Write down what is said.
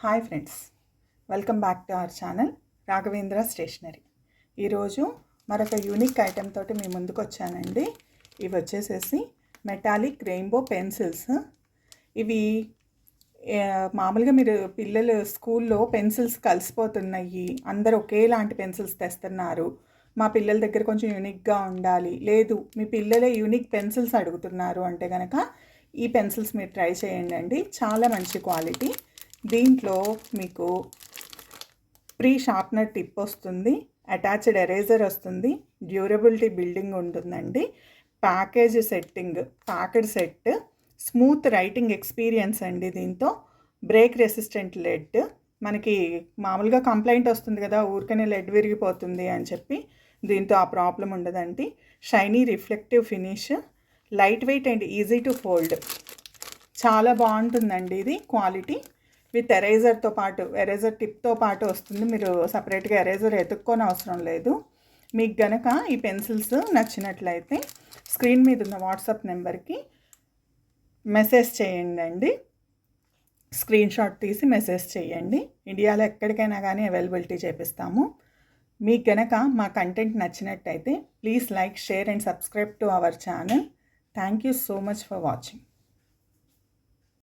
Hi friends, welcome back to our channel Raghavendra stationery. ఈరోజు మరొక unique item తోటి మీ ముందుకు వచ్చానండి. ఇవి వచ్చేసేసి మెటాలిక్ రెయిన్బో పెన్సిల్స్. ఇవి మామూలుగా మీరు పిల్లలు స్కూల్లో పెన్సిల్స్ కలిసిపోతున్నాయి, అందరూ ఒకేలాంటి పెన్సిల్స్ తెస్తున్నారు, మా పిల్లల దగ్గర కొంచెం యూనిక్గా ఉండాలి, లేదు మీ పిల్లలే యూనిక్ పెన్సిల్స్ అడుగుతున్నారు అంటే కనుక ఈ పెన్సిల్స్ మీరు ట్రై చేయండి. చాలా మంచి క్వాలిటీ. దీంట్లో మీకు ప్రీ షార్ప్నర్ టిప్ వస్తుంది, అటాచ్డ్ ఎరేజర్ వస్తుంది, డ్యూరబిలిటీ బిల్డింగ్ ఉంటుందండి, package setting, packed set, smooth writing experience అండి. దీంతో బ్రేక్ రెసిస్టెంట్ లెడ్. మనకి మామూలుగా కంప్లైంట్ వస్తుంది కదా, ఊరికనే లెడ్ విరిగిపోతుంది అని చెప్పి, దీంతో ఆ ప్రాబ్లం ఉండదండి. Shiny reflective finish, light weight and easy to fold. చాలా బాగుంటుందండి ఇది క్వాలిటీ. విత్ ఎరేజర్తో పాటు, ఎరేజర్ టిప్తో పాటు వస్తుంది. మీరు సపరేట్గా ఎరేజర్ ఎతుక్కొని అవసరం లేదు. మీకు గనక ఈ పెన్సిల్స్ నచ్చినట్లయితే స్క్రీన్ మీద ఉన్న వాట్సాప్ నెంబర్కి మెసేజ్ చేయండి. స్క్రీన్ షాట్ తీసి మెసేజ్ చేయండి. ఇండియాలో ఎక్కడికైనా కానీ అవైలబిలిటీ చేపిస్తాము. మీకు గనక మా కంటెంట్ నచ్చినట్టయితే please like, share and subscribe to our channel. Thank you so much for watching.